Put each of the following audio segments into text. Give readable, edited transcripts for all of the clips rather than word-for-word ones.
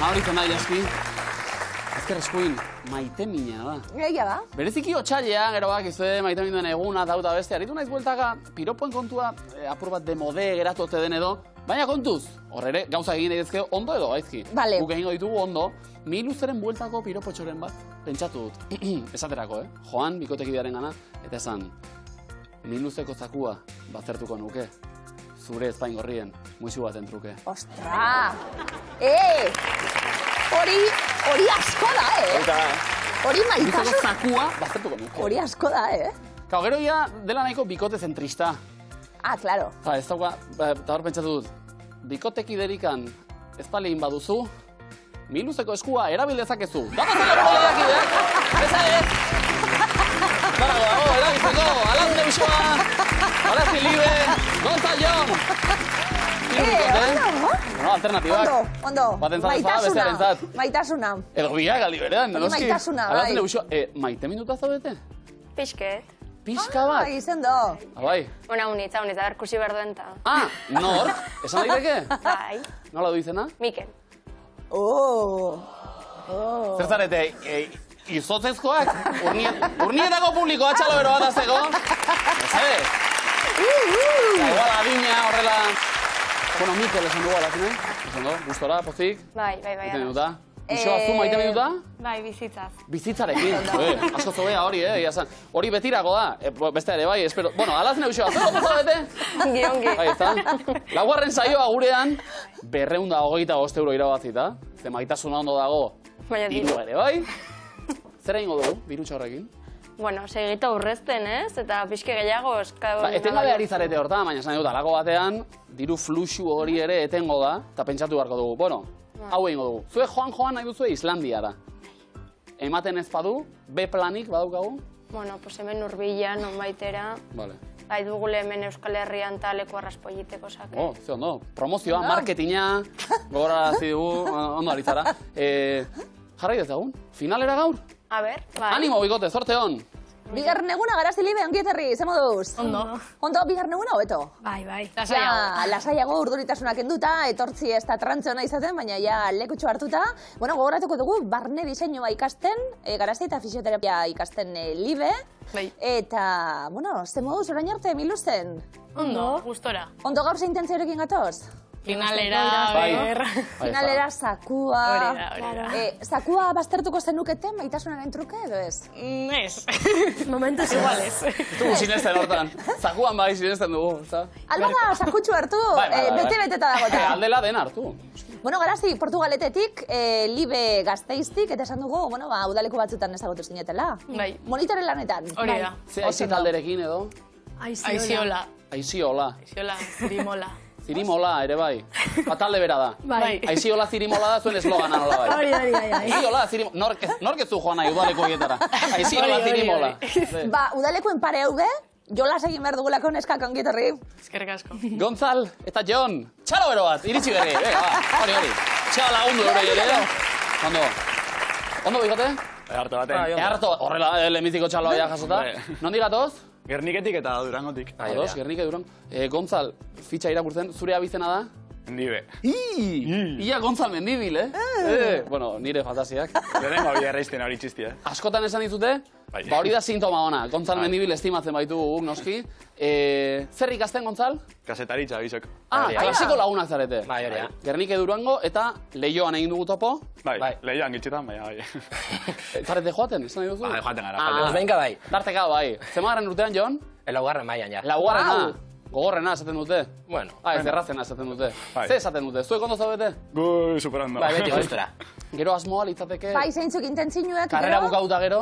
Nabaritzen da, jaski. Ezker eskuin, maite mina da. Egia da. Bereziki otxailean, gero bak, izue, maite minuen eguna, dauta beste. Aritu naiz bueltaka, piropoen kontua, apur bat demode geratote den edo. Baina kontuz, horre gauza egin edizke ondo edo gaizki. Vale. Guk egingo ditugu ondo, miluzeren bueltako piropotxoren bat, pentsatu dut. Esaterako, Joan, bikotekidearen gana, eta esan, miluzeko zakua bazertuko nuke. Zure ezpaingorrien, muixu baten truke. Ostra! Hori asko da, Hori maitasun... Miluzeko zakua bazertuko nuke. Hori asko da, Kau, gero ia dela nahiko bikote zentrista. Ah, claro. Ez dauka, eta hor pentsatu dut, bikotekiderikan ez palin baduzu, miluzeko eskua erabil dezakezu. Dago zelako lehiakideak, eza ez! Barago dago, erabiltzeko, Alas Neusua, Alas Libe, Gonzal Jon! Bueno, alternatibak. Ondo. Batentzat ez da, bestearentzat. Maitasuna. Edo biak aldi berean, noski. Maitasuna, bai. Alas Neusua, maite minuta zaudete? Pixket. Pixka bat? Izen do. Abai. Una unitza, berkusi berduenta. Ah, nor? Esan daiteke? Bai. Nola du izena? Mikel. Zer zarete, izotzezkoak? Urnietako publikoa txalo bero bat azego? ¿Sabes? Igual adina, horrela... Bueno, Mikel esan dugu alazine. Esan dugu, gustora, pozik. Bai. Iten duta. Uxo azu maite minuta? Bai, bizitzaz. Bizitzarekin. Asko zobea hori, hori betirako da. Beste ere, bai, espero. Bueno, alazne uxo, zer ondo zaudete? Ongi. Bai, ez da. Laugarren saioa gurean, 225 euro irabazita. Ze maitasuna ondo dago. Diru ere, bai? Zer egingo dugu, dirutxa horrekin? Bueno, segita urrezten, ez? Eta pixke gehiago eskau... Etengabe ari zarete horta, baina esan dut, alako batean, diru fluxu hori ere etengo da, eta pentsatu beharko dugu. Bueno, hau egingo dugu. Zue joan nahi duzue Islandiara. Ematen ez badu, B planik badaukagu? Bueno, pues hemen urbilan, onbaitera. Vale. Bai dugule hemen Euskal Herrian eta leku arraspolliteko sake. Ze ondo. Promozioa, marketinga, gogorarazi dugu, ondo aritzara. Jarrai dezagun, finalera gaur? A ber, bai. Animo, bikote, zorte hon! Bigarren eguna, Garazi Libe, ongieterri, ze moduz? Ondo. Ondo, bigarren eguna, hobeto? Bai. Lasaiago urduritasunak enduta, etortzi ez da trantzona izaten, baina ja lekutxo hartuta. Bueno, gogoratuko dugu, barne diseinua ikasten, Garazi eta fisioterapia ikasten Libe. Bai. Eta, bueno, ze moduz orain arte, milusten? Ondo, gustora. Ondo gaur ze intentzioarekin gatoz? Finalera, ber. Finalera, zakua... Hori da. Zakua baztertuko zenuketen, maitasunaren truke edo ez? Ez. Momentuz igual ez. Dugu sinesten hortan. Zakuan bai sinesten dugu, ezta? Alba da, sakutxu hartu, bete-beteta dagota. Aldela den hartu. Bueno, Garazi, Portugaletetik, Libe Gazteiztik, eta esan dugu, bueno, udaleku batzutan ezagutu zinetela. Bai. Monitore lanetan. Hori da. Ze aizi talderekin edo? Aiziola. Aiziola. Zirimola. Zirimola, ere bai. Talde bera da. Bai. Aiziola zirimola da zuen eslogana nola bai. Hori. Aiziola zirimola. Nork ez zu joan nahi udaleko hietara. Aiziola zirimola. Ba, udalekuen pare hauge, jolas egin behar dugulako neskak ongitorri. Eskerrik asko. Gonzal eta Jon, txalo bero bat, iritsi berri. Hori. Txalo lagundu bero ere. Ondo bikote? Eharto baten. Eharto, horrela, lehenbiziko txaloa jasota. Nondi gatoz? Gerniketik eta Durangotik. Ados, Gernike Durango. Gonzal, fitxa irakurtzen, zure abizena da? Mendibe. Ia Gonzal Mendibil, Bueno, nire fantasiak. Lehenengo bide erreizten hori txistia. Askotan esan dizute, Bai. ba hori da sintoma ona. Gonzal Mendibil estimatzen baitu guk noski. Zer ikasten, Gonzal? Kasetaritza, bizok. Klasiko lagunak zarete. Bai, hori da. Gernike Durango eta Leioan egin dugu topo. Bai, lehian gitxetan, baina bai. Zarete joaten, esan nahi duzu? Bai, joaten gara. Benka bai. Tarteka bai. Zemagaren urtean, Jon? Laugarren mailan, ja. Laugarrena. Gogorrena esaten dute. Bueno. Ez errazena esaten dute. Bai. Ze esaten dute? Zuek ondo zaudete? Gu superando. Bai, beti gustora. Gero asmoa litzateke. Bai, zeintzuk intentzinuak, Karrera bukauta gero.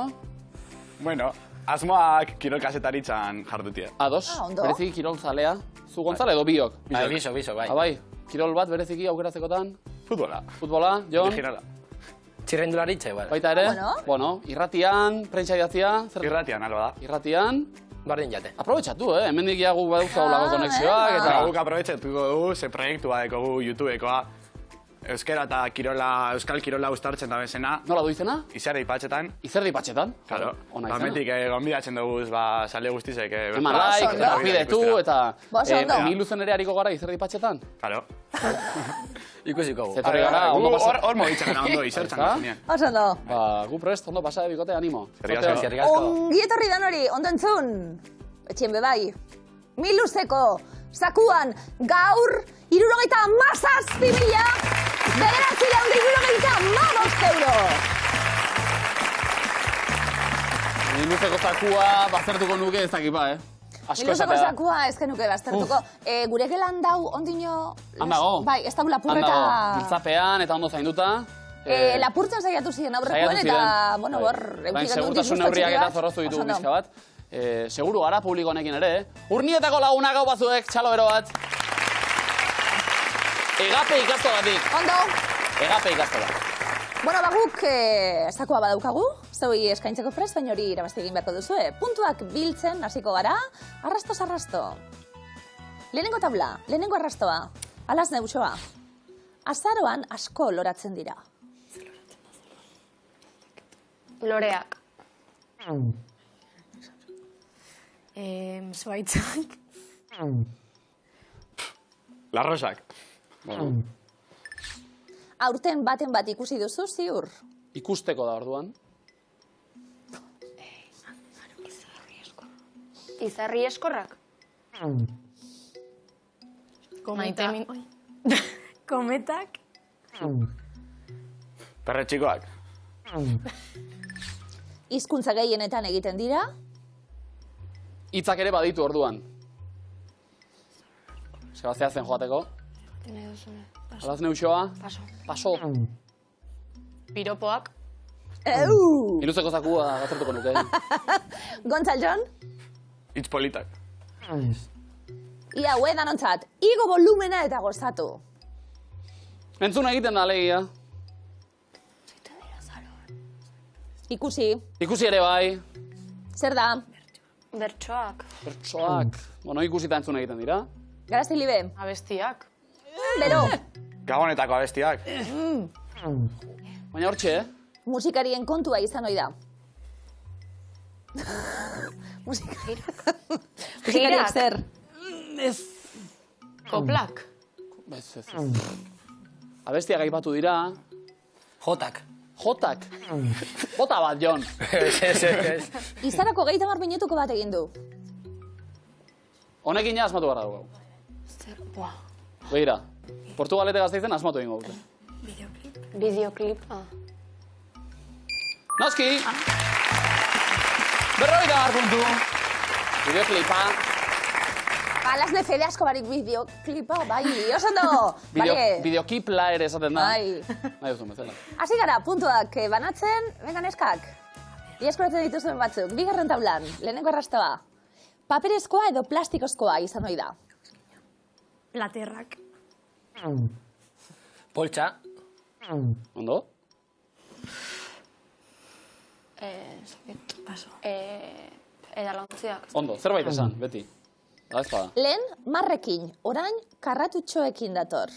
Bueno, asmoak kirol kasetaritzan jardutia. Ados, ondo. bereziki kirol zalea. Zu Gonzal edo biok? Bai, biso, bai. Bai, kirol bat bereziki aukeratzekotan. Futbola. Futbola, Jon? Originala. Txirrendularitza, igual. Baita ere? Bueno, irratian, prentsa idatzia. Irratian, alba da. Irratian. Bardin jate. Aprobetxatu, hemendik ja guk baduz haulako konexioak, eta... Guk aprobetxatuko dugu, ze proiektua dekogu YouTubekoa. Euskera eta euskal kirola ustartzen da bezena. Nola du izena? Izerdi patxetan. Izerdi patxetan? Claro. Ona izena. Metik gonbidatzen dugu, sale guztizek. Eman like, eta pidetu, eta... Ondo. Miluzen ere hariko gara izerdi patxetan? Claro. Ikusiko gu. Zetorri gara, ondo pasa. Hor mogitzen gara ondo, izertzan Ezta? gazunean. Oso ondo. Ba, gu prest, ondo pasa, bikote, animo. Eskerrik asko. Ongi etorri dan hori, ondo entzun. Etxien bebai. Miluzeko zakuan gaur 37.975 euro. Miluzeko zakua baztertuko nuke ez dakipa, Asko Miluzeko esatea. zakua ez genuke baztertuko. Gure gelan dau ondino... Handago. Bai, ez dago lapurreta... Handago, giltzapean eta ondo zainduta. Lapurtzen saiatu ziren aurrekoen Saiatu eta, ziren. bueno, hor, Baina eukigen dut segurtasun disgusto neurriak txiki eta bat. zorroztu ditugu Oso ondo. pixka bat. Seguru gara publiko honekin ere, Urnietako lagunak hau bazuek, txalo bero bat. Egape ikastolatik. Ondo. Egape ikastola. Bueno, baguk zakoa badaukagu, zeui eskaintzeko prest, baina hori irabazte egin beharko duzue. Puntuak biltzen hasiko gara, arrastoz arrasto. Lehenengo tabla, lehenengo arrastoa, alaz neusoa. Azaroan asko loratzen dira. Loreak. Zuaitzak. Larrosak. Aurten baten bat ikusi duzu, ziur. Ikusteko da orduan. Izarri eskorrak. Kometa. Kometak. Perretxikoak. Hizkuntza gehienetan egiten dira. Hitzak ere baditu orduan. Sebastiazen joateko. Alaz neusoa. Paso. Paso. Piropoak. Miluzeko zakua baztertuko nuke. Gontzal Jon, Hitz politak. ia hue danontzat, igo volumena eta gozatu. Entzuna egiten da alegia. Ikusi, Ikusi ere bai. zer da? Bertsoak. Bertsoak. Bueno, ikusita entzuna egiten dira. Garazti libe, Abestiak. bero, Gabonetako abestiak. Baina hortxe, musikarien kontua izan ohi da. Musikariak zer? Koplak. Ez. Abestiak aipatu dira. Jotak. Jotak. Jota bat, Jon. Ez. Izarako 30 minutuko bat egin du. Honekin ja asmatu behar dugu. Begira, Portugalete Gasteizen asmatu egingo dute. Videoclip. Noski! Berroita gar puntu. Videoklipa. Alazne fede asko barik bideoklipa, bai, oso ondo. Bale, Videokipla ere esaten da. bai. Nahi duzu, bezala. Hasi gara, puntuak banatzen, venga neskak. Ieskuratzen dituzuen batzuk, bigarren tablan, lehenengo arrastoa. Paperezkoa edo plastikozkoa izan ohi da. Platerrak. Poltsa. Ondo? Paso. Edalontziak. Ondo, zerbait esan, beti. Da ez bada. Lehen, marrekin, orain, karratutxoekin dator.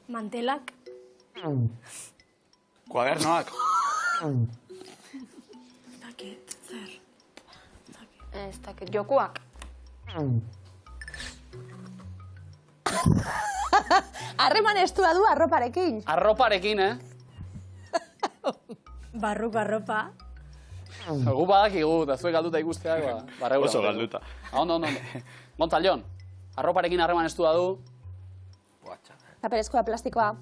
Mantelak. Kuadernoak. Dakit, zer. Ez dakit, jokuak. Harreman estua du arroparekin. Arroparekin, Barruko arropa. Gu badakigu, da zuek galduta ikusteak, barreura. Oso galduta. Ondo. Gontzal, Jon, arroparekin harreman estua du. Paperezkoa, plastikoa.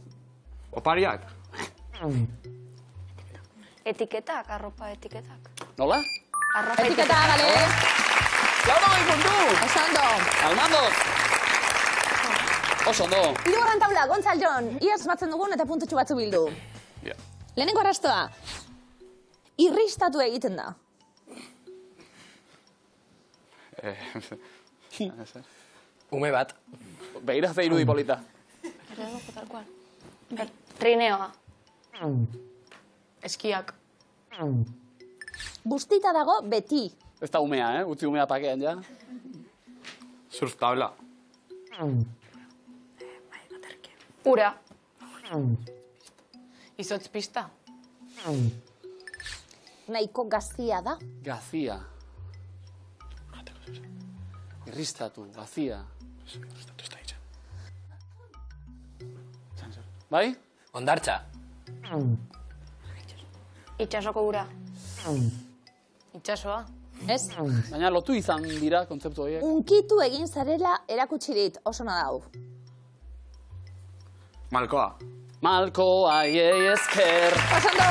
Opariak. Etiketak, arropa etiketak. Nola? Arropa Etiketa, bale? Lauro gai puntu! Oso ondo. Almandoz! Oso ondo. Hirugarren tabla, Gontzal Jon, iaz batzen dugun eta puntutxu batzu bildu. Ja. Lehenengo arrastoa, irristatu egiten da. Ume bat. Begira ze irudi polita. Trineoa. Eskiak. Bustita dago beti. Ez da umea, utzi umea pakean ja. Surf tabla. Ura. Izotz pista. Nahiko gazia da. Gazia. Irristatu, gazia. Bai? Ondartza. Itxasoko ura. Itxasoa. Ez? Baina lotu izan dira kontzeptu horiek. Unkitu egin zarela erakutsi dit, oso nadau. Malkoa. Malko aiei esker. Pasando!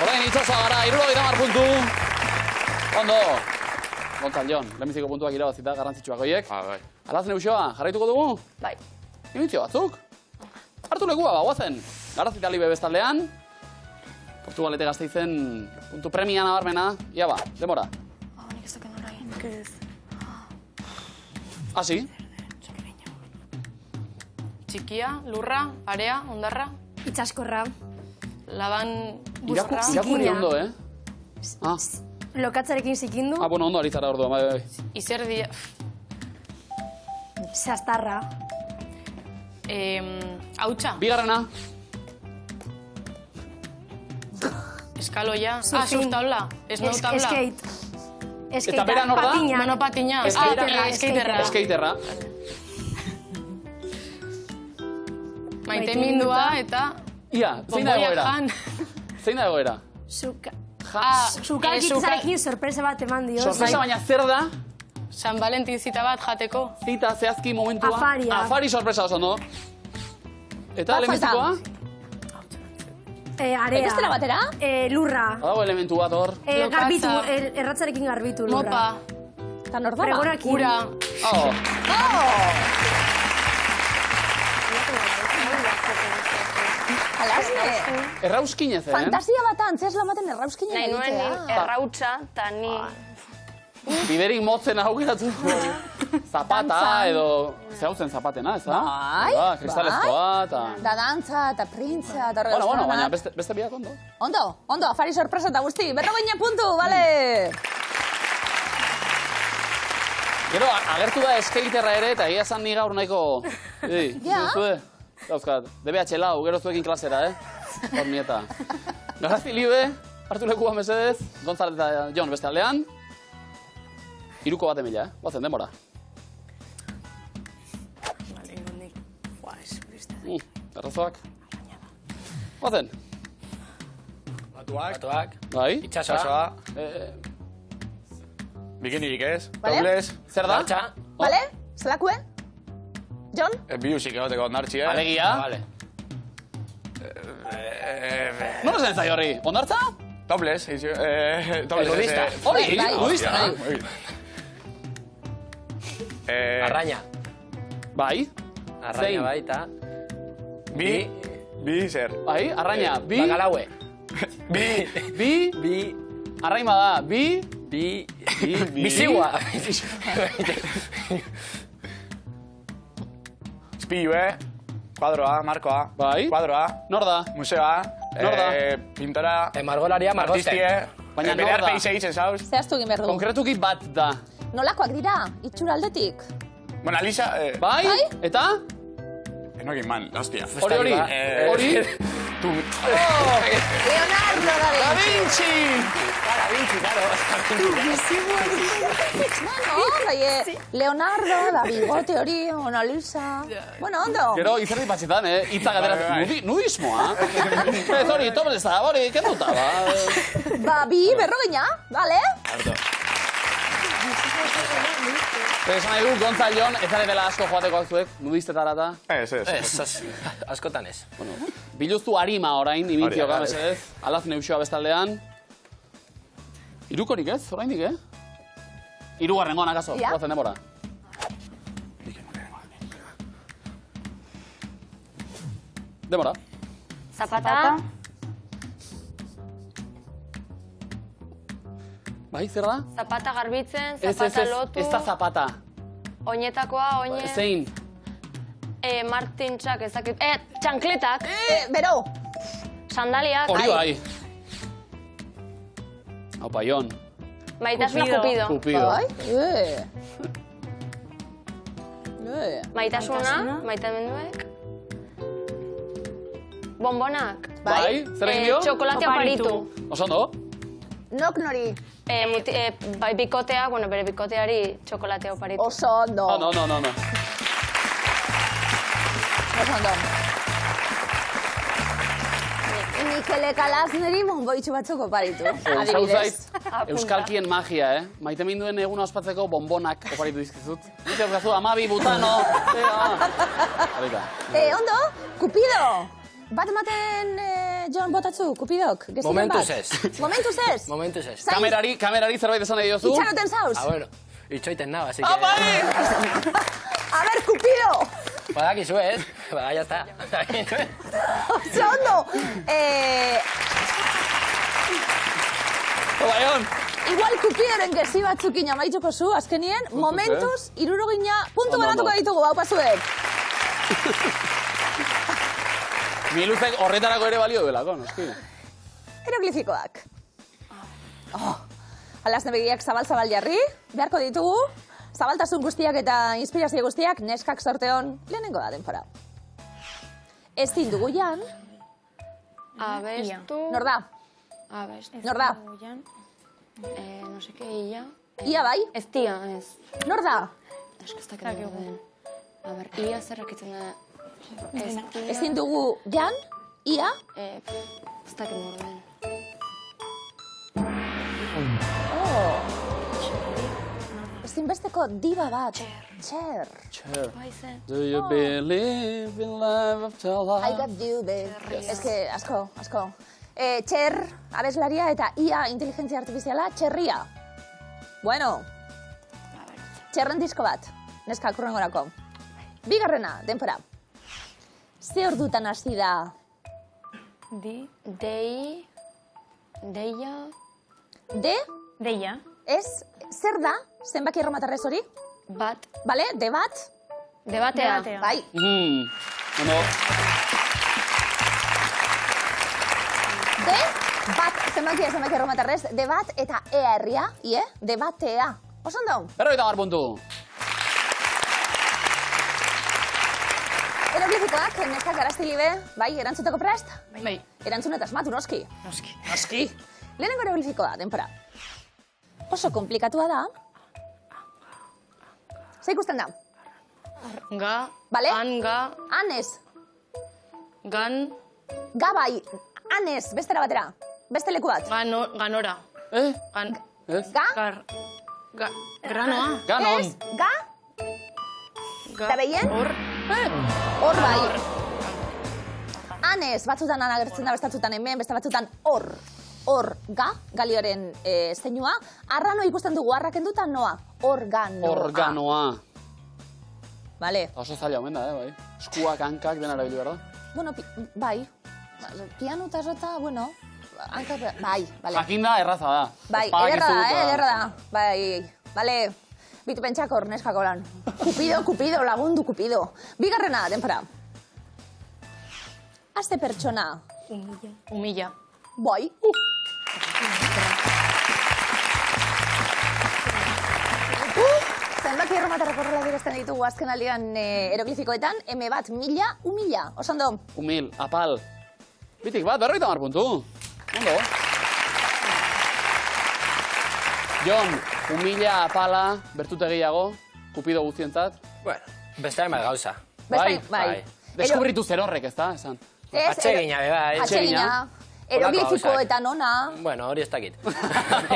Orain itxasoa gara, 70 puntu. Ondo. Gontzal Jon, lehenbiziko puntuak irabazita garrantzitsuak horiek. Bai. Alaz Neuxoa, jarraituko dugu? Bai. Initzio batzuk. Hartu legua, guazen. Garazita libe bestaldean. Portugalete Gasteizen puntu premia nabarmena. Ia ba, demora. Nik ez duken orain. Hasi. Txikia, lurra, area, ondarra, Itxaskorra. laban busarra. Irakurri ondo, eh? Ah, Lokatzarekin zikindu. bueno, ondo aritzara orduan, bai. Izerdia. Zaztarra. Hautsa. Bigarrena. Eskaloia. Surfing. Surf tabla. Snow tabla. Skate. Eta bera nor da? Patina. Monopatina. Skaterra, Skaterra. Skaterra. Maitemindua eta Ia, zein da bomboia egoera? jan. Zein da egoera? Sukalkitzarekin sorpresa bat eman dio. Sorpresa baina zer da? San Valentin zita bat jateko. Zita zehazki momentua. Afaria. Afari sorpresa oso, no? Eta Bat lehenbizikoa? Area. Ekestera batera? Lurra. Badago elementu bat hor. Lokatza. Garbitu, erratzarekin garbitu lurra. Mopa. Eta nor da? Pregonakin. Ura. Oh. Alazne. Errauskinez, eh? Fantasia bat antzesla baten errauskinen Nahi nuen egitea. errautza, eta ni... Biderik motzen aukeratu. Zapata Dantzan. edo... Zehautzen zapatena, ez da? Bai, Kristalezkoa, eta... Da dantza, eta printza, eta horregaz. Bueno, baina beste biak ondo. Ondo, afari sorpresa eta guzti. 40 puntu, bale! Gero, agertu da skaterra ere, eta egia esan ni gaur nahiko... Ja. Dauzkat, DBH lau, gero zuekin klasera, Hor nieta. Garazti libe, hartu lekua mesedez, Gonzal eta Jon beste aldean. Hiruko bat emila, Bazen, demora. Errazoak. Bazen. Batuak. Bai. Itxasoa. Bikinirik ez. Vale. Doblez. Zer da? Ondartza. Bale? Zelakue? Jon? Biusik egoteko ondartzi, eh? Alegia. Vale. Nola zen zai horri? Ondartza? Doblez. Doblez. Nudista. Hori, Bai. nudista. Bai. Arraña. Bai. Arraña Zein? bai, eta... Bi zer. Bai, arraina. Bi. Bagalaue. Bi. Bi... Arraima da. Bi. Bi... Bizigua. Spilue. Kuadroa, markoa. Bai. Kuadroa. Nor da? Museoa. Nor da? Pintora. Margolaria, margoste. Artistie. Baina nor Bere da? arpeize egiten zauz. Zehaztu egin behar du. Konkretuki bat da. Nolakoak dira? Itxura aldetik? Mona Lisa. Bai? Bai? Eta? Enokin man, hostia. Hori. Hori? Tu. Leonardo da Vinci! Da Vinci, claro. Bueno, bai, Leonardo, da bigote hori, Mona Lisa... Bueno, ondo. Gero, izerdi patxetan, hitzak ateratzen. Bai. Nudismoa? Ez hori, topleza, hori, kenduta, ba. Ba, bi, berrogeina, bale? Esan nahi du, Gontzal Jon, ez dela asko joateko zuek, nudistetara eta. Ez. Askotan ez. Biluztu harima orain, imintzioka, Hori, mesedez. Alaz Neuxoa bestaldean. Hirukorik ez, oraindik, Hirugarrengoan akaso, Ja. Bazen demora. Demora. Zapata. Bai, zer da? Zapata garbitzen, Ez, zapata lotu. ez da zapata. Oinetakoa, oine... Zein? Martintxak ezakit... Txankletak. Bero, Sandaliak. Hori bai. Aupa, Jon. Maitasuna Cupido. Cupido. bai? Maitasuna, maitamenduek. Bombonak. Bai, zer egin dio? Txokolate oparitu. Oso ondo? Nok nori, Bai, bikotea, bueno, bere bikoteari txokolate oparitu. oso ondo. No. Oso ondo. Mikele Kalazneri monboitxu batzuk oparitu, Zau adibidez. zait, euskalkien magia, Maite minduen eguna ospatzeko bonbonak oparitu dizkizut. Nik ez gazu, Amabi, Butano. Ondo, Kupido! Bat ematen Jon botatzu, Kupidok? Momentuz ez. Momentuz ez? Momentuz ez. Kamerari zerbait esan nahi diozu? Itxaroten zauz? Bueno, itxoiten nao, así que... Ah, bai! A ver, Kupido! Badakizu ez? Ba, ya está. Oso ondo! Baion! Igual Kupidoren gezi batzukin amaituko zu, azkenien, momentuz, 60 puntu banatuko ditugu, hau pasuek. Miluzek horretarako ere balio duelako, noski. Hieroglifikoak. Alazne begiak zabal-zabal jarri, beharko ditugu, zabaltasun guztiak eta inspirazio guztiak neskak sorteon lehenengo da denpora. Ezin dugu jan, Abestu... nor da? Abestu... Nor da? No sé qué, ia... Ia bai? Ez tia, ez. Nor da? Eskaztak edo den. A ber, ia zerrakitzen da... Ez tia... Ezin dugu jan, ia, Ez dakit norden. ezinbesteko diba bat. Txer. Baizen. Do you believe in love after love? I got you, babe. Ez que, asko. Txer, abeslaria eta ia inteligentzia artifiziala, txerria. Bueno, txerren disko bat, neska kurrengorako. Bigarrena, denpora. Ze ordutan hasi da? Deia... De? Deia. Ez, zer da? Zenbaki erromatarrez hori? Bat... Bale, de bat? Debatea. Bai. Bueno, De, bat, zenbaki erromatarrez, de bat eta ea herria, de batea. Oso ondo? 50 puntu. Hieroglifikoak, neskak garaztegi be, bai, erantzuteko prest? Bai. Erantzun eta asmatu, noski. Noski. Lehenengo hieroglifikoa, denpora. Oso komplikatua da. Zer ikusten da? Ga... Bale? Ga... Anez. Gan... Ga bai. Anez, bestera batera. Beste leku bat. Ganora. Gan... Ez? Ga? Granoa. Ganon. Ez? Ga? Ga... Da behien? Hor bai. Anez, batzutan anagertzen da, bestatzutan hemen, beste batzutan hor. Hor, ga, galioren zeinua. Arrano ikusten dugu, arrak endutan noa. Organoa. Organoa. Vale. Oso zaila omen da, bai. Eskuak, hankak, dena erabili behar da. Bueno, bai. Piano eta jota, bueno, hankak, bai, vale. Jakinda erraza da. Bai, ederra da. Bai, vale. Bitu pentsakor, neskako lan. Kupido, lagundu Kupido. Bigarrena, denpora. Azte pertsona. Humilla. Bai. Zenbaki erromatarrako horrela dirazten ditugu azken aldean hieroglifikoetan, M bat, mila, humila. Osando? Humil, apal. Bitik bat, 50 puntu. Ondo. Jon, humila, apala, bertute gehiago, Kupido guztientzat. Bueno, beste hainbat gauza. Bai. Deskubritu zer horrek, ez da? Esan. Atsegina, bai. Atsegina. Hieroglifikoetan ona. Bueno, hori ez dakit.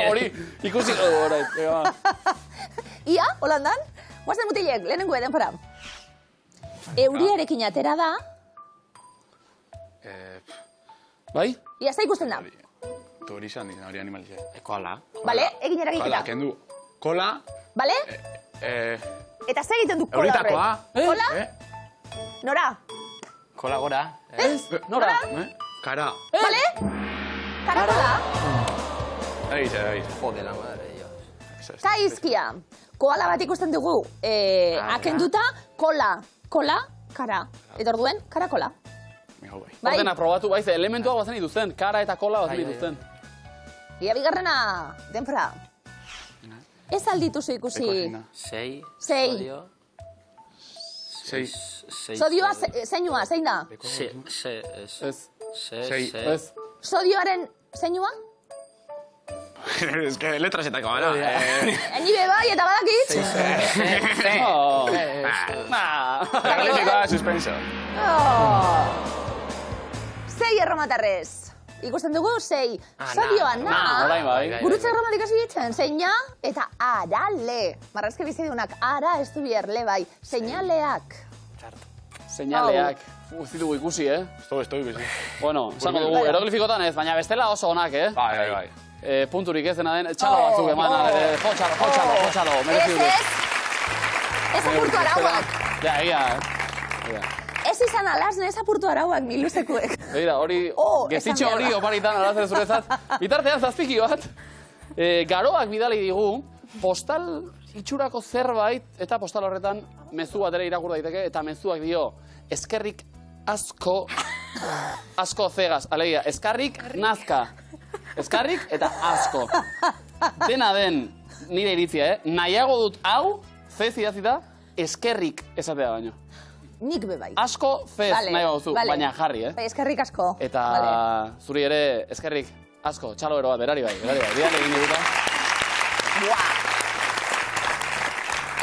Hori, ikusi orait. Ia, holandan? Guazen mutilek, lehenengo denpora. Euriarekin atera da. Bai? Ia, za ikusten da. Tu hori izan ditzen, hori animalizia. Kola. Bale, egin Kola, eragiketa. kendu. Kola. Bale? Eta zer egiten du kola Euritakoa. horrek? Kola? Nora? Kola gora. Ez? Nora? Kara. Bale? Karakola? Egiz. Jode la madre, Dios. Zaizkia. Koala bat ikusten dugu. Akenduta, kola. Kola, kara. Eta orduen, karakola. Bai? Ordena probatu, baiz, elementuak bazen dituzten. Kara eta kola bazen dituzten. Ia bigarrena, denpora. Ez aldituzu ikusi. Sei. Sei. Sei. Sodioa, zeinua, zein da? Ez. Sei. Ez. Sodioaren zeinua? Ez que letrasetako gara. Eni be bai, eta badakit. Galetikoa suspenso. Sei erromatarrez. Ikusten dugu, 6. Sadioa, na. Orain bai. Gurutze gramatik hasi ditzen, zeina eta arale. Marrazke bizidunak, ara ez du bier, le bai. Seinaleak. Seinaleak. Ez ditugu ikusi, Estoy ikusi. Bueno, esango dugu, eroglifikotan ez, baina bestela oso onak, Bai. Punturik ez dena den, txalo batzuk eman, jotxalo, merezi dut. Ez apurtu arauak. Ja, egia, Ez izan alasne, ez apurtu arauak, miluzekuek. Begira, hori, gezitxo esan hori behar da. oparitan arazen zurezat. Bitartean zazpiki bat, garoak bidali digu, postal itxurako zerbait, eta postal horretan mezu bat ere irakur daiteke, eta mezuak dio, eskerrik asko zegaz, alegia, eskarrik nazka. Eskarrik eta asko. Dena den nire iritzia, nahiago dut hau, zez idazita, eskerrik esatea baino. Nik be bai. Asko zez nahi baduzu, baina jarri, Bai, eskerrik asko. Eta zuri ere, eskerrik asko, txalo ero bat, berari bai. Bidan egin diguta. Buah!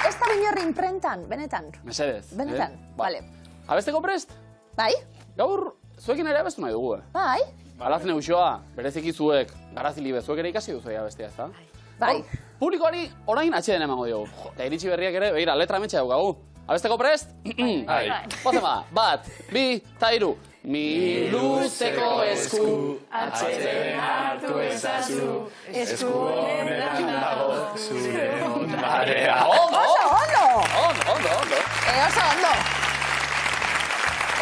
Ez da binorri imprentan, benetan. Mesedez. Benetan, bale. Abesteko prest? Bai? Gaur, zuekin ere abestu nahi dugu, Bai? Alazne uxoa, bereziki zuek, garazilibe, zuek ere ikasi duzu abestia, ez da? Bai. Publikoari orain atxeden emango diogu. Eta iritsi berriak ere, begira, letra metxe daukagu. Abesteko prest? Bai. Pozema, 1, 2, 3. Miluzeko esku, Atxeden hartu ezazu, esku honetan dago zure ondarea. Ondo! Oso ondo! Ondo! Oso ondo!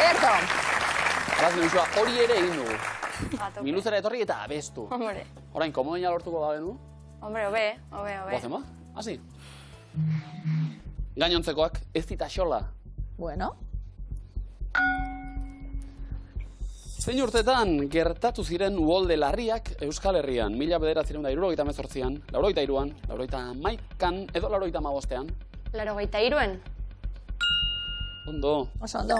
Erto. Alazne uxoa, hori ere egin dugu. Miluzera etorri eta abestu. Hombre, Orain, komoina lortuko da benu? obe. Pozema, hasi. Gainontzekoak ez dita xola. Bueno. Zein urtetan gertatu ziren uholde larriak Euskal Herrian? 1978an, 83an, 81an edo 85an? 83an. Ondo. Oso ondo.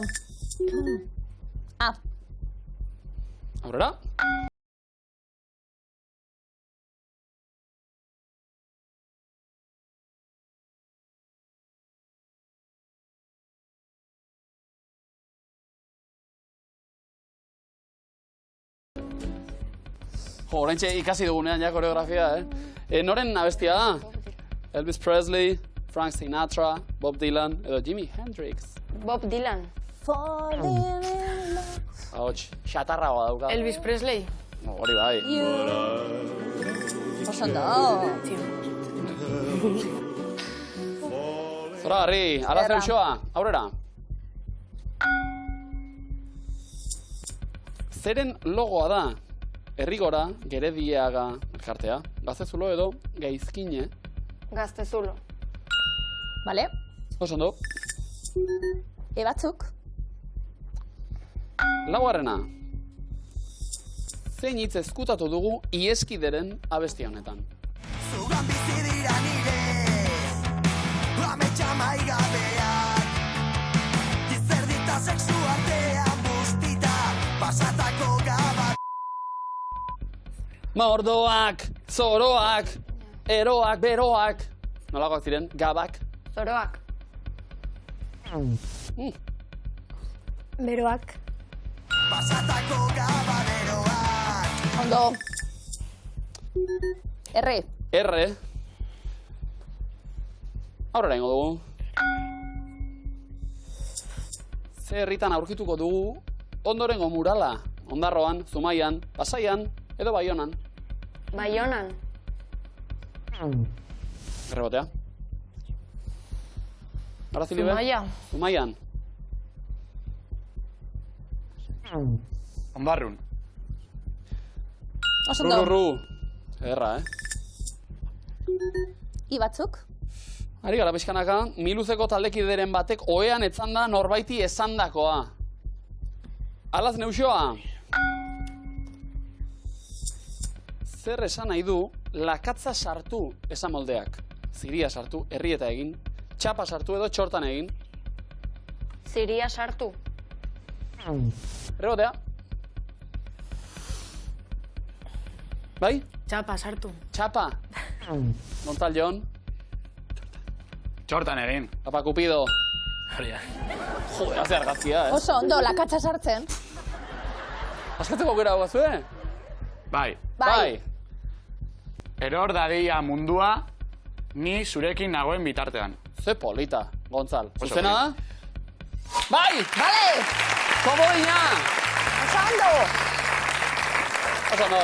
Aurrera? Jo, oraintxe ikasi dugunean ja koreografia, Noren abestia da? Elvis Presley, Frank Sinatra, Bob Dylan edo Jimi Hendrix. Bob Dylan. Falling in love. Ahots, xatarra dauka. Elvis Presley. Hori bai. Oso ondo. Zora garri, Alazne uxoa, aurrera. Zeren logoa da? Herrigora, Gerediaga elkartea, Gaztezulo edo Gaizkine. Gaztezulo. Bale? Oso ondo. Batzuk. Laugarrena. Zein hitz ezkutatu dugu ieskideren abesti honetan? Zugan bizi dira nire ametsa maigabeak izerdita sexu artean bustita pasatako gabar Mordoak, zoroak, eroak, beroak. Nolakoak ziren? Gabak. Zoroak. Beroak. pasatako gabaderoak Ondo. Erre. R. Aurrera ingo dugu. Ze herritan aurkituko dugu ondorengo murala? Ondarroan, Zumaian, Pasaian edo Baionan. Baionan. Errebotea. Garazilibe? Zumaia. Zumaian. Ondarrun. Oso ondo. Rurru. Erra, Batzuk. Ari gara pixkanaka, Miluzeko taldekideren batek ohean etzanda norbaiti esandakoa. Alazne uxoa. Zer esan nahi du, lakatza sartu esan moldeak. Ziria sartu, herrieta egin, txapa sartu edo txortan egin. Ziria sartu. Rebotea. Bai? Txapa sartu. Txapa. Montal Jon. Txortan egin. Papa Cupido. Jode, haze argazkia, Oso ondo, lakatza sartzen. Askatzeko gera hau bazue? Bai. Bai. Eror dadila mundua, ni zurekin nagoen bitartean. Ze polita, Gontzal. Oso Zuzena da? Bai! Bale! Komodina! Oso ondo! Oso ondo.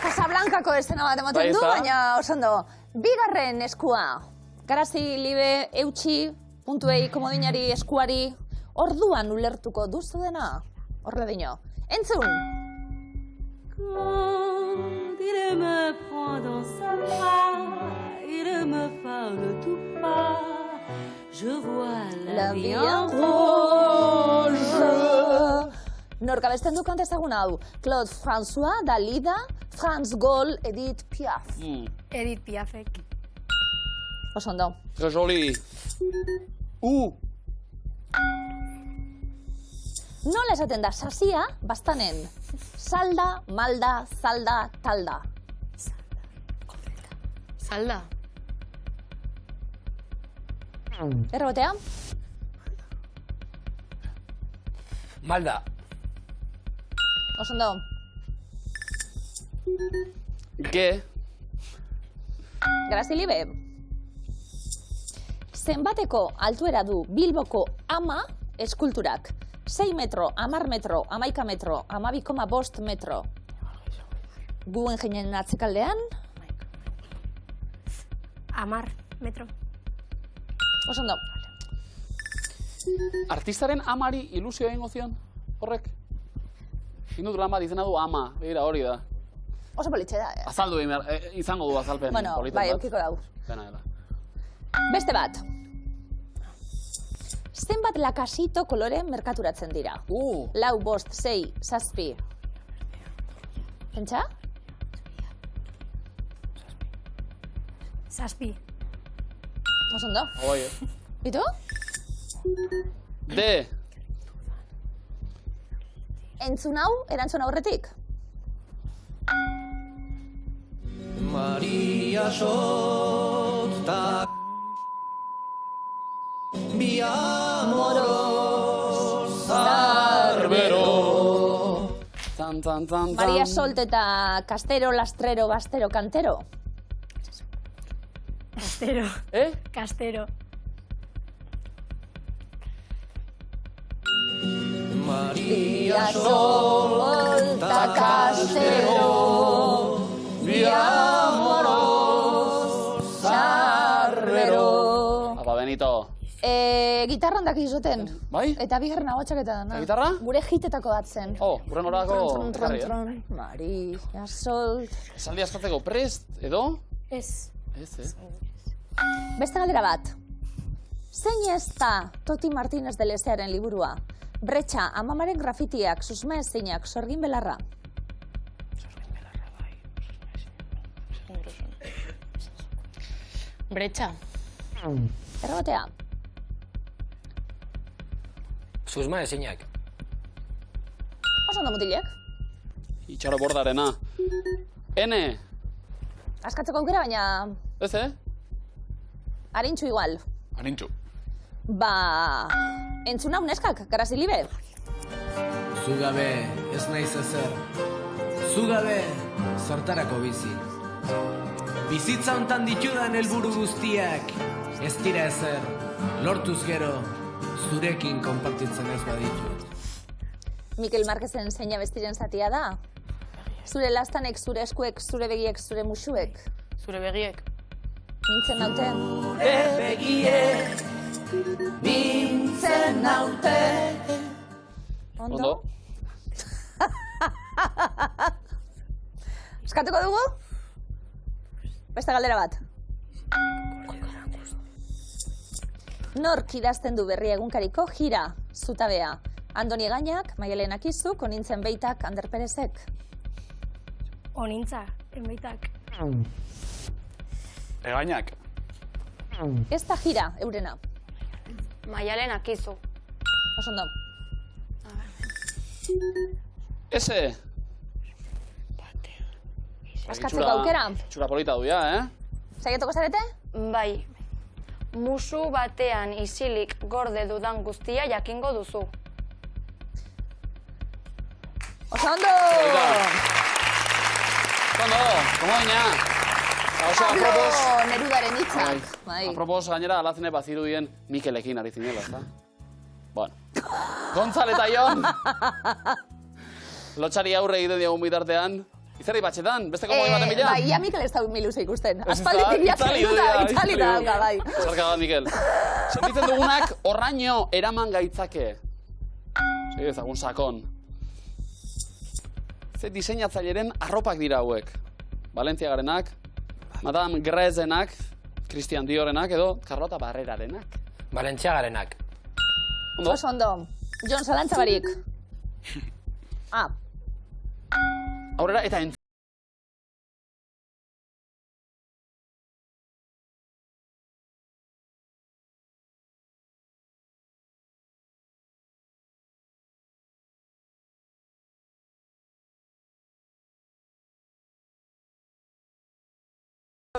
Casablancako estena bat Bai, ematen du, ezta? baina oso ondo. Bigarren eskua. Garazi, libe, eutxi, puntuei, komodinari, eskuari. Orduan ulertuko duzu dena. Horre dino. Entzun! Quand il me prend dans sa bras, il me parle tout bas, je vois la vie en rouge. Nork abesten du kanta ezaguna hau? Claude François, Dalida, Franz Gall, Edith Piaf. Edith Piafek. Oso ondo. Très joli. Nola esaten da sasia, bastanen. Salda, malda, zalda, talda. Salda. Errebotea? Malda. Oso ondo. Ge. Garazi libe. Zenbateko altuera du Bilboko ama eskulturak? 6 metro, 10 metro, 11 metro, 12,5 metro. Guggenheinen atzekaldean? 10 metro. Oso ondo. Artistaren amari ilusio egingo zion, horrek? Indu drama izena du ama, begira hori da. Oso politxe da. Azaldu egin behar, izango du azalpen Bueno, politen bai, bat. eukiko dau. Dena dela. Beste bat. Zenbat lakasito kolore merkaturatzen dira? 4, 5, 6, 7. Pentsa? Zazpi. Oso ondo. Oi, Bitu? De. Entzun hau, erantzun aurretik. Maria Sota Bi amoros Zarbero. Zan, zan, zan, zan. Maria Solt eta Castero, Lastrero, Bastero, Kantero. Castero. Castero. Maria Solt eta Castero. Bi amoros Zarbero. Apa, Benito. Gitarran daki zuten. Bai? Eta bigarren agotxaketa. Eta gitarra? Gure hitetako bat zen. Oh, urren horako ekarri, Maria Solt. Esaldi askatzeko prest, edo? Ez. Ez. Beste galdera bat. Zein ez da Toti Martínez de Lezearen liburua? Bretxa, amamaren grafitiak, susme ezinak, sorgin belarra. Bretxa. Errobotea. Susma ezinak. Oso ondo mutilek. Itxaro bordarena. N. Askatzeko aukera, baina Ez, harintxu igual. Harintxu. Ba, entzun hau neskak, Garazi libe. Zugabe ez naiz ezer. Zugabe zertarako bizi. Bizitza hontan ditudan helburu guztiak ez dira ezer. Lortuz gero zurekin konpartitzen ez baditut. Mikel Marquezen zeina bestiren zatia da. Zure lastanek, zure eskuek, zure begiek, zure musuek. Zure begiek. Mintzen naute. begiek Mintzen naute Ondo? Eskatuko dugu? Beste galdera bat. Nork idazten du Berria egunkariko jira, zutabea? Andoni Egainak, Maialen Akizu, Konintzen Beitak, Ander Perezek. Onintza, enbeitak. Egainak. Ez da jira, eurena. Maialen Akizu. Oso ondo. S. Askatzeko aukera. Txura polita du, ja, Saiatuko zarete? Bai. Musu batean isilik gorde dudan guztia jakingo duzu. Oso ondo! komoina. Pablo Nerudaren hitzak. Apropos, gainera, alazene bazirudien Mikelekin ari zinela, ezta? Bueno. Gontzal eta Jon. Lotxari aurre egiten diogun bitartean. Izerri batxetan, beste komodin baten bila? Bai, ia Mikel ez da miluze ikusten. Aspalditik itzali da dauka, bai. Zarka bat, Mikel. Sentitzen dugunak horraino eraman gaitzake. Segi ezagun sakon. Ze diseinatzaileren arropak dira hauek. Valentziagarenak, Madame Grezenak, Christian Diorenak edo Carlota Barrerarenak. Valentziagarenak. Oso ondo. Jon, zalantza barik. Aurrera, eta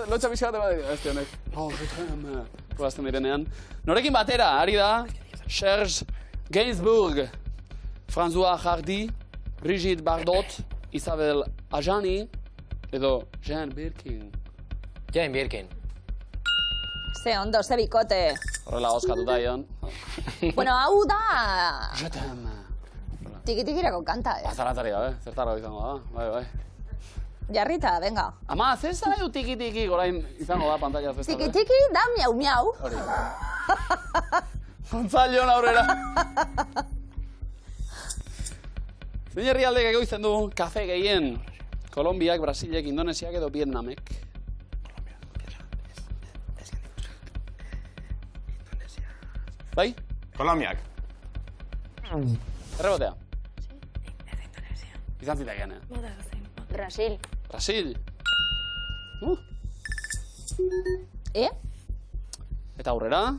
lotxa pixka bat ebat ez honek. Guazten direnean. Norekin batera, ari da, Serge Gainsbourg, François Hardy, Brigitte Bardot, Isabel Adjani, edo Jane Birkin. Jane Birkin. Ze ondo, ze bikote. Horrela oskatu da, Jon. Bueno, hau da... Jetem. Tiki-tikirako kanta, Azaratzari gabe, zertarra izango da, bai. Jarrita, venga. Ama, zer zara du tiki-tiki gorain izango da pantalla festan? Tiki-tiki da miau-miau. Hori. Gontzal Jon aurrera. Zein herrialdek egoizten du kafe gehien? Kolombiak, Brasilek, Indonesiak edo Vietnamek? Bai? Kolombiak. Errebotea. Izan zitakean, Brasil. Brasil. Eta aurrera.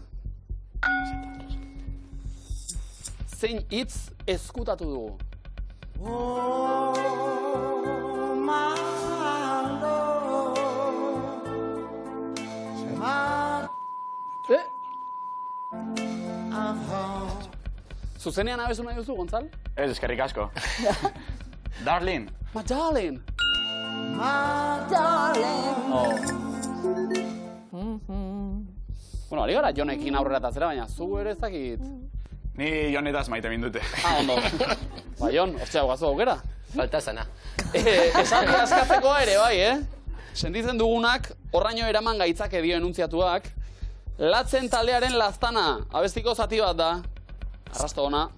Zein hitz ezkutatu dugu? Zuzenean abezu nahi duzu, Gontzal? Ez, eskerrik asko. Darlene. Ma darling. Bueno, ari gara Jonekin aurrera eta zera, baina zu ere ez dakit. Ni Jonetaz maite mindute. Ondo. Ba, Jon, hortzea hogazu aukera. Falta zana. Esan askatzekoa ere, bai, Sentitzen dugunak, horraino eraman gaitzake dio enuntziatuak, Latzen taldearen laztana, abestiko zati bat da. Arrasto ona.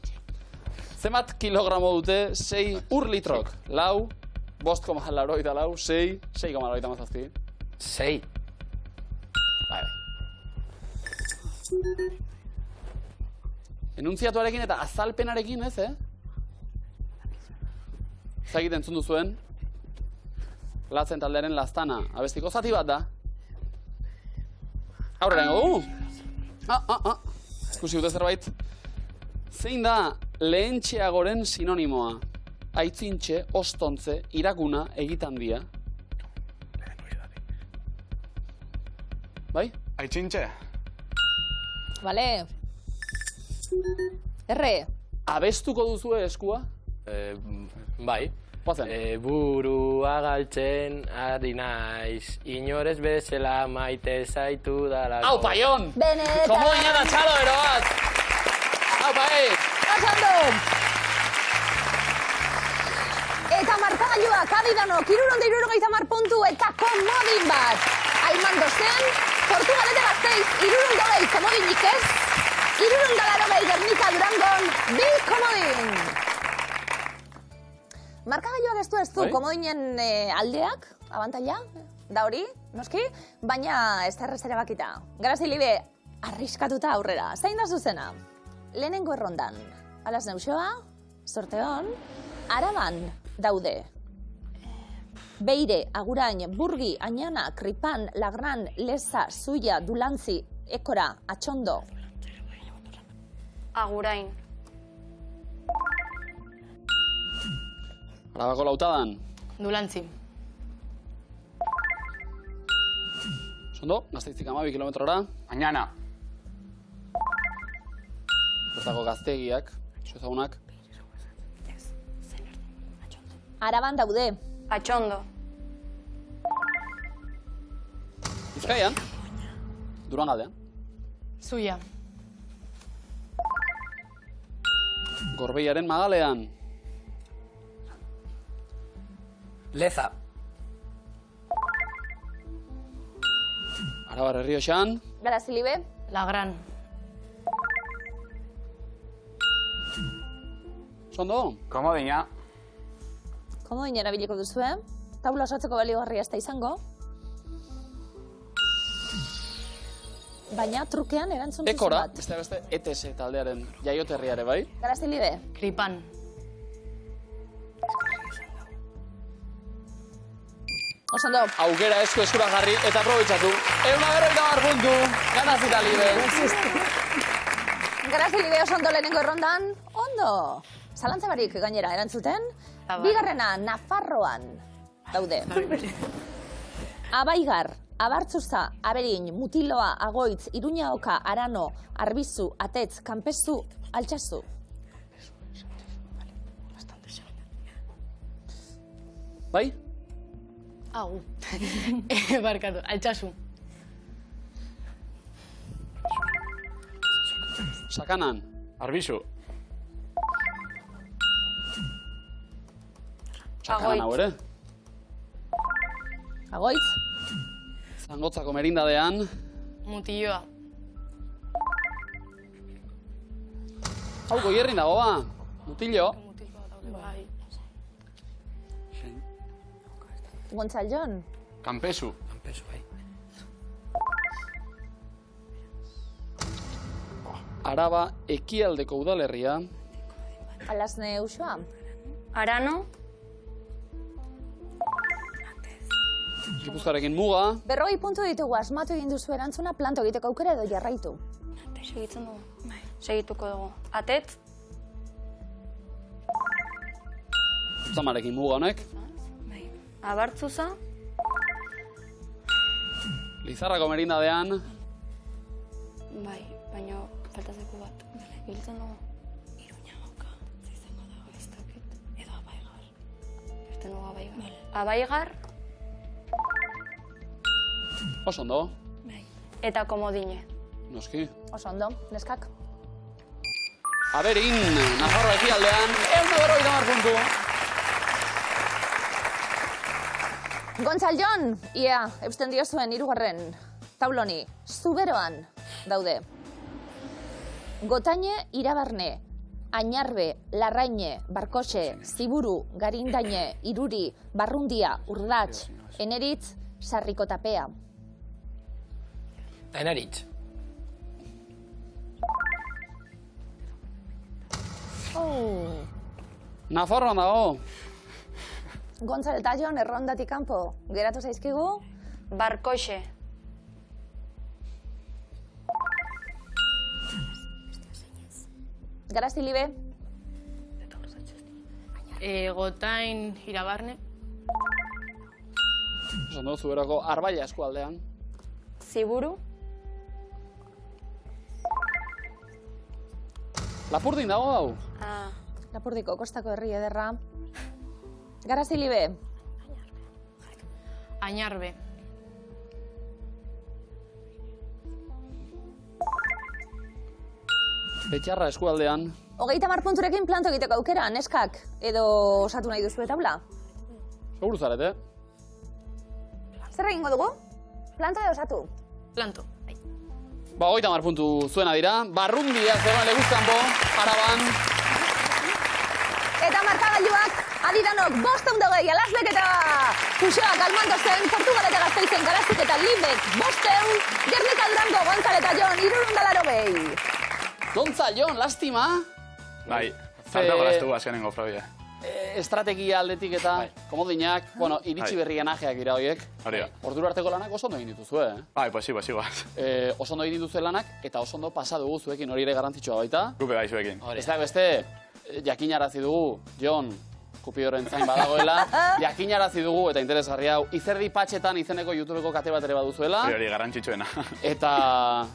Zenbat kilogramo dute, 6 urlitrok. Lau, 5,84, 6, 6,87. 6. Bai. Enuntziatuarekin eta azalpenarekin, ez, Zagit entzun duzuen. Latzen taldearen laztana, abestiko zati bat da. Aurrera ingo dugu. Ikusi dute zerbait. Zein da lehentxeagoren sinonimoa? Aitzintxe, ostontze, irakuna, egitandia. Bai? Aitzintxe. Vale. Erre. Abestuko duzue eskua? Bai. Poazen. Burua galtzen ari naiz, inorez bezala maite zaitu dalako. Hau, Jon! Benetan! Komodina da txalo ero bat! Hau, Pasando! Eta markagailuak adidanok, 370 puntu eta komodin bat. Aiman dozen, Portugalete Gasteiz, 320 komodinik ez, 380 Gernika Durangon, 2 komodin. Markagailuak ez du, komodinen aldeak, abantaila, da hori, noski, baina ez da errezera bakita. Garazi libe, arriskatuta aurrera, zein da zuzena? Lehenengo errondan, alaz neusoa, sorteon, Araban daude. Beire, Agurain, Burgi, Añana, Kripan, Lagran, Leza, Zuia, Dulantzi, Ekora, Atxondo. Agurain. Arabako lautadan. Dulantzi. Sondo, Gasteiztik 12 kilometrora. Añana. Bertako gaztegiak, ezagunak. Araban daude. Atxondo. Bizkaian. Durangaldean. Zuia. Gorbeiaren magalean. Leza. Arabar Errioxan. Garazilibe. Lagran. Zondo? Komodina. Komodina erabiliko duzue. Taula osatzeko baliogarria ez da izango. Baina trukean erantzun duzu Ekora, bat. beste ETS taldearen jaioterriare bai. Garazilibe. Kripan. Osondo. Aukera eskuragarri eta aprobetxatu. 150 puntu. Ganazita libe. Garazilibe osondo lehenengo errondan. Ondo. Zalantza barik gainera erantzuten. Bigarrena, Nafarroan daude. Abaigar, Abartzuza, Aberin, Mutiloa, Agoitz, Iruñaoka, Arano, Arbizu, Atetz, Kanpezu, Altsasu. Bai? Au. Barkatu, Altsasu. Sakanan. Arbizu. Sakanan hau ere. Agoitz. Zangotzako merindadean. Mutilloa. Hau goierrin dago ba. Mutillo. Bai. Gontzaljon. Kanpezu. Kanpezu, bai. Araba ekialdeko udalerria. Alasne Uxoa. Arano. Gipuzkoarekin muga. 40 puntu ditugu asmatu egin duzu erantzuna planto egiteko aukera edo jarraitu. Segitzen dugu. Segituko dugu. Atetz. Zamarekin muga honek. Abartzuza. Lizarrako merindadean. Bai, baina faltatzeko bat. Biltzen dugu. Iruñaoka. Zizango dago. Ez dakit. Edo Abaigar. Biltzen dugu Abaigar. Abaigar. Oso ondo. Eta komodine. Noski. Oso ondo, neskak. Aberin, Nafarroa ekialdean. 150 puntu. Gontzaljon, ia, eusten diozuen hirugarren tauloni, Zuberoan daude. Gotaine, Irabarne, Añarbe, Larraine, Barkoxe, Ziburu, Garindaine, Iruri, Barrundia, Urdatx, Eneritz, Sarrikotapea. Eneritz. Nafarroan dago. Gontzal eta Jon, errondatik kanpo, geratu zaizkigu. Barkoxe. Garazilibe. Gotain, Irabarne. Oso ondo, Zuberoko Arbaia eskualdean. Ziburu. Lapurdin dago hau. Lapurdiko kostako herri ederra. Garazilibe. Añarbe. Betxarra eskualdean. 30 punturekin planto egiteko aukera, neskak, edo osatu nahi duzu tabla. Seguru zarete. Zer egingo dugu? Planto edo osatu? Planto. Ba, 30 puntu zuena dira. Barrundia zegoen leguzkanpo, Araban. Eta markagailuak, adidanok, 520, Alasnek eta Kuxoak Almandozen, Portugal eta Gazteizen, Garazik eta Libek, 500, Gernika Durango, Gontzal eta Jon, 380. Gontzal, Jon, lastima. Bai, zartako lastu azkenengo fraude. Estrategia aldetik eta komodinak, bueno, iritsi berrien ajeak dira horiek. Hori da. Ordura arteko lanak oso ondo egin dituzu, Bai, pues sí. Oso ondo egin dituzu lanak, eta oso ondo pasa dugu zuekin, hori ere garrantzitsua baita. Gupe bai zuekin. Ez da beste, jakinarazi dugu, Jon, Kupidoren zain badagoela, jakinarazi dugu, eta interesgarri hau, Izerdi Patxetan izeneko YouTubeko kate bat ere baduzuela. Hori garrantzitsuena. Eta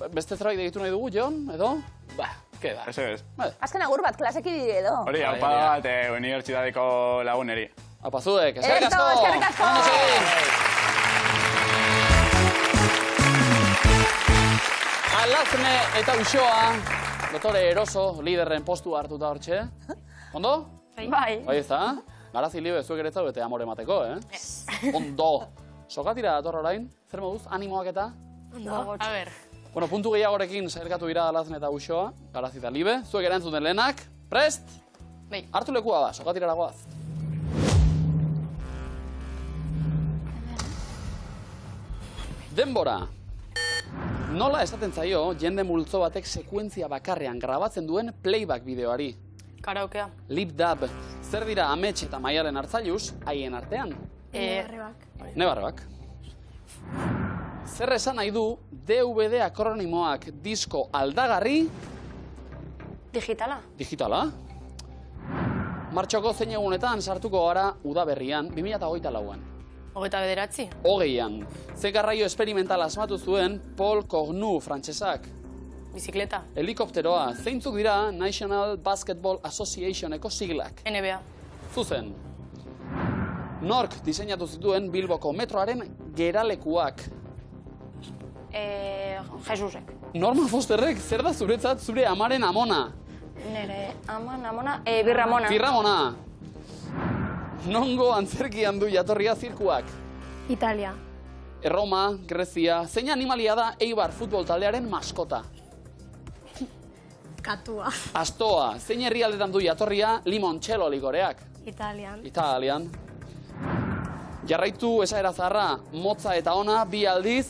beste zerbait egitu nahi dugu, Jon, edo? Ba, keda. Ez. Azken agur bat, klaseki dire edo. Hori, haupa bat unibertsitateko laguneri. Haupa zuek, eskerrik asko! Eskerrik asko! Ondo segi! Alazne eta Uxoa, dotore eroso, liderren postu hartuta hortxe. Ondo? Bai. Bai ez da? Garazi libe, zuek ere bete amore emateko, Ondo. Sokatira dator orain, zer moduz, animoak eta? Ondo. A ber. Bueno, puntu gehiagorekin sailkatu dira Alazne eta Uxoa, Garazi eta libe. Zuek erantzuten lehenak, prest? Bai. Hartu lekua da, sokatirara goaz. Denbora. Nola esaten zaio jende multzo batek sekuentzia bakarrean grabatzen duen playback bideoari? Karaokea. Lip dub. Zer dira Amets eta Maialen Hartzailuz haien artean? Nebarrebak. Zer esan nahi du DVD akronimoak disko aldagarri? Digitala. Digitala. Martxoko zein egunetan sartuko gara udaberrian 2024an. 29. 20an. Ze garraio esperimental asmatu zuen Paul Cognu frantsesak? Bizikleta. Helikopteroa. Zeintzuk dira National Basketball Associationeko siglak? NBA. Zuzen. Nork diseinatu zituen Bilboko metroaren geralekuak? Jesusek. Norma Fosterrek zer da zuretzat zure amaren amona? Nere amona, birramona. Birramona. Nongo antzerkian du jatorria zirkuak? Italia. Erroma, Grezia, zein animalia da Eibar futbol taldearen maskota? Katua. Astoa, zein herrialdetan du jatorria limoncello likoreak? Italian. Jarraitu esaera zaharra, motza eta ona, bi aldiz?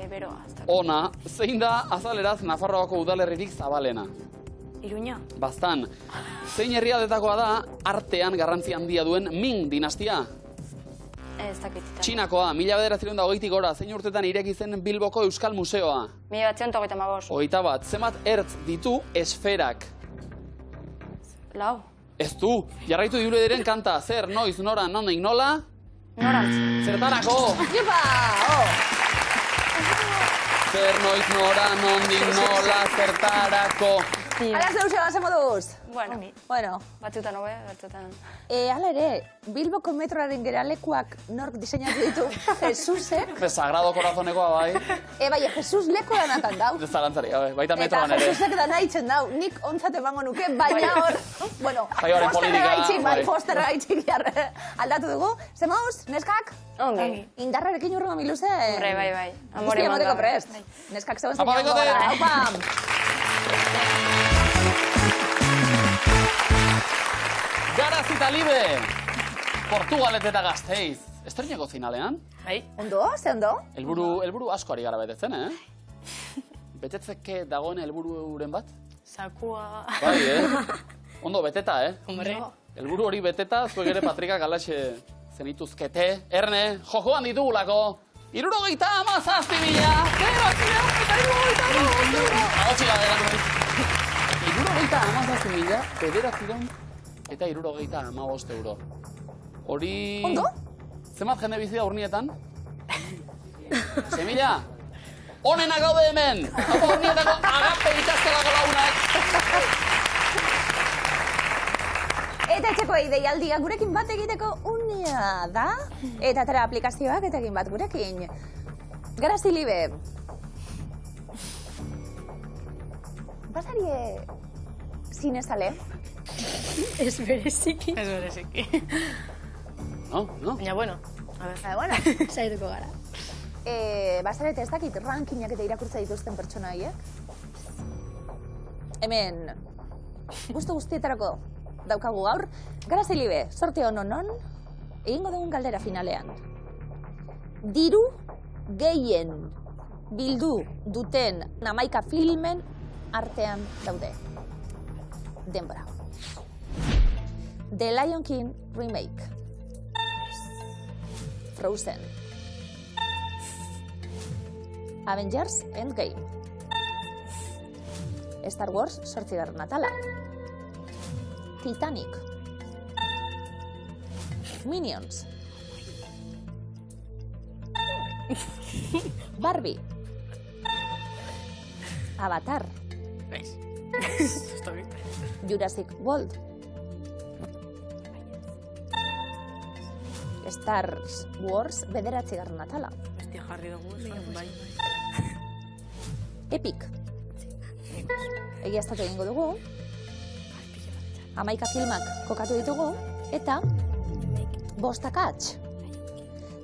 Beroa. Ona, zein da azaleraz Nafarroako udalerririk zabalena? Iruña. Baztan. Zein herrialdetakoa da artean garrantzi handia duen Ming dinastia? Ez dakit. Txinakoa, 1920 gora, zein urtetan ireki zen Bilboko Euskal Museoa? 1935. 21. Zenbat ertz ditu esferak? 4. Ez du. Jarraitu Diulederen kanta. Zer, noiz, nora, nondik, nola? Norantz. Zertarako? Jepa! Zer, noiz, nora, nondik, nola, zertarako? Ala zeuxoa, ze moduz? Bueno. Batzutan hobe, batzutan... Hala ere, Bilboko metroaren geralekuak nork diseinatu ditu Jesusek. Sagrado Corazonekoa bai. Bai, Jesus leku lanatan dau. Ez zalantzari, baita metroan ere. Eta Jesusek da nahitzen dau, nik ontzat emango nuke, baina hor... Bueno, Fosterra gaitxik aldatu dugu. Ze mauz, neskak? Ongi. Indarrarekin urrengo miluze. Bai. Guzti emateko prest. Neskak zegoen zein egon gara. Aupa! Garazi eta libe! Portugalet eta Gasteiz. Estreineko finalean? Bai. Ondo? Ze ondo? Helburu asko ari gara betetzen, Betetzeke dagoen helbururen bat? Sakua... Bai, Ondo, beteta, Hombre. Helburu hori beteta, zuek ere Patrikak alaxe zenituzkete. Erne, jokoan ditugulako. 77.000 eta 75 euro. Hori... Ondo? Zenbat jende bizi da urnietan? 6.000? Honenak gaude hemen! Hau urnietako agape ikastelako launak! Eta etxeko deialdia gurekin bat egiteko unea da. Eta tara aplikazioak eta egin bat gurekin. Garazi libe. Basarie zinezale? Ez bereziki. No? Baina, bueno. Bueno. Saituko gara. Basarete ez dakit rankinak eta irakurtza dituzten pertsonaiek? Hemen, guztietarako daukagu gaur. Garazi libe, sorte honon, egingo dugun galdera finalean. Diru gehien bildu duten 11 filmen artean daude. Denbora. The Lion King Remake. Frozen. Avengers Endgame. Star Wars 8. atala. Titanic. Minions. Barbie. Avatar. Jurassic World. Star Wars 9. atala. Bestia jarri dugu, bai. Epic. Egiaztatu egingo dugu. 11 filmak kokatu ditugu, eta 5 akats.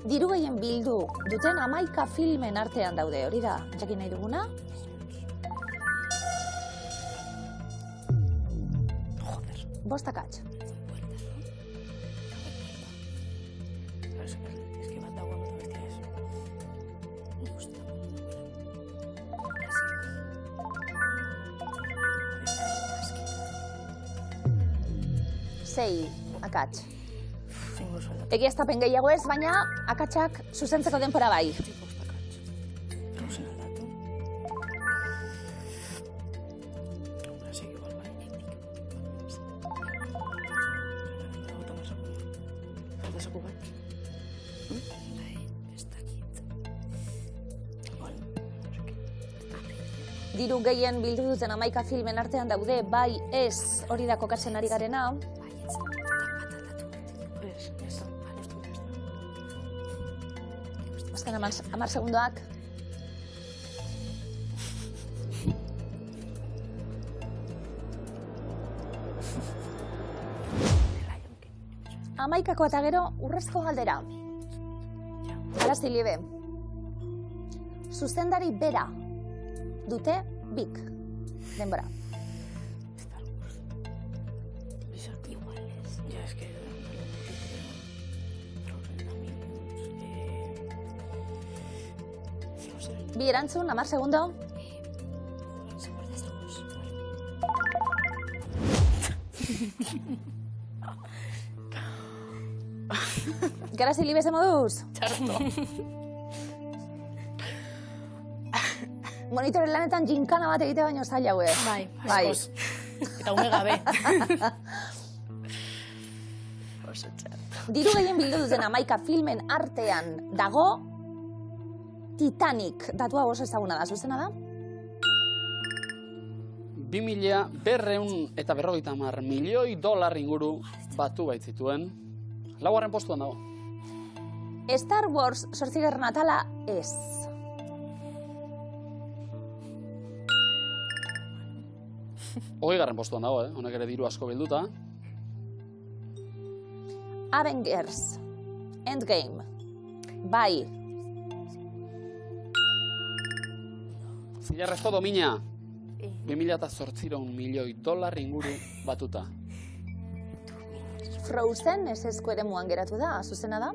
Diru gehien bildu duten 11 filmen artean daude, hori da, jakin nahi duguna. Bost akats. Sei akats. Egiaztapen gehiago ez, baina akatsak zuzentzeko denpora bai. Diru gehien bildu duten 11 filmen artean daude, bai, ez, hori da kokatzen ari garena. Azken 10 segundoak. Amaikako eta gero urrezko galdera. Arasti libe. Zuzendari bera dute bik. Denbora. Bi erantzun, 10 segundo. Garazi libeze moduz? Txarto. Monitore lanetan ginkana bat egite baino zaila hue. Bai. Eta ume gabe. Diru gehien bildu duten 11 filmen artean dago Titanic. Datua oso ezaguna da, zuzena da? 2.250 milioi dolar inguru batu baitzituen. 4. postuan dago. Star Wars 8. atala ez. Hogeigarren postuan dago, honek ere diru asko bilduta. Avengers Endgame. Bai. Zilarrezko domina. 2.800 milioi dolar inguru batuta. Frozen esezko ere muan geratu da, zuzena da?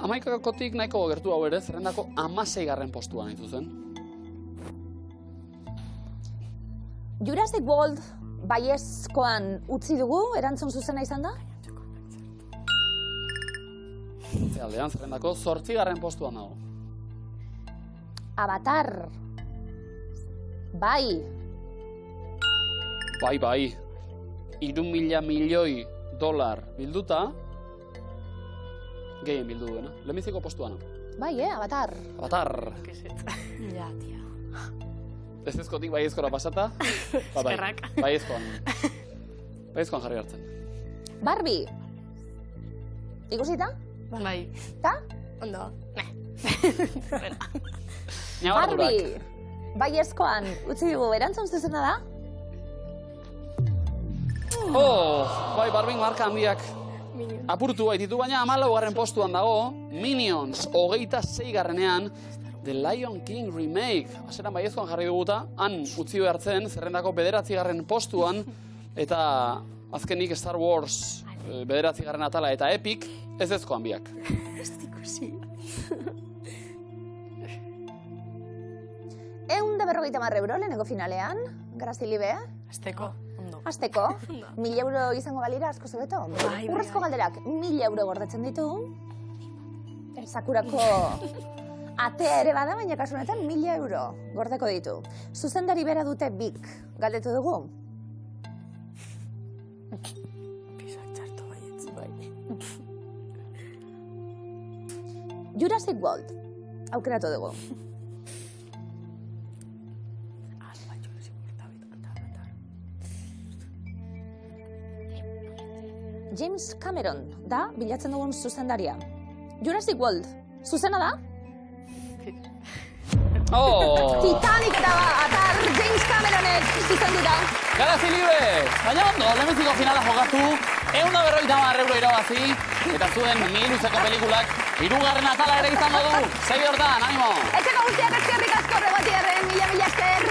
11kotik nahiko gertu hau ere, zerrendako 16. postuan hain zuzen. Jurassic World baiezkoan utzi dugu, erantzun zuzena izan da? Aldean, zerrendako 8. postuan dago. Avatar. Bai. Bai. 3.000 milioi dolar bilduta, gehien bildu duena. Lehenbiziko postuana. Bai, Avatar. Avatar. Ja, tia. Ez ezkotik baiezkora pasata. Eskerrak. Baiezkoan jarri hartzen. Barbie. Ikusita? Bai. Ta? Ondo. Barbie. Baiezkoan utzi dugu, erantzun zuzena da? Bai, Barbie marka handiak apurtu baititu, baina 14. postuan dago, Minions 26. The Lion King Remake. Aseran baiezkoan jarri duguta, han utzi behartzen, zerrendako 9. postuan, eta azkenik Star Wars 9. atala eta Epic, ez ezkoan biak. Ez dikusi. 150 euro lehenengo finalean, Garazi libe? Azteko. Azteko, 1.000 euro izango balira asko zebeto. Urrezko galderak 1.000 euro gordetzen ditu. Sakurako atea ere bada, baina kasu honetan 1.000 euro gordeko ditu. Zuzendari bera dute bik, galdetu dugu? Pisak txarto baietz, bai. Jurassic World, aukeratu dugu. James Cameron da bilatzen dugun zuzendaria. Jurassic World, zuzena da? Oh! Titanic eta atar James Cameronek zuzenduta. Garazi libre! Baina ondo, lehenbiziko finala jokatu, 150 euro irabazi, eta zuen miluzeko pelikulak, 3. atala ere izango du. Segi hortan, animo! Etxeko guztiak eskerrik asko Rebotierren, mila esker,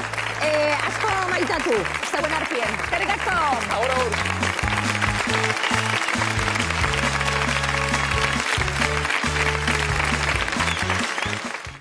asko maitatu, zeuen arpien. Eskerrik asko! Agur, agur!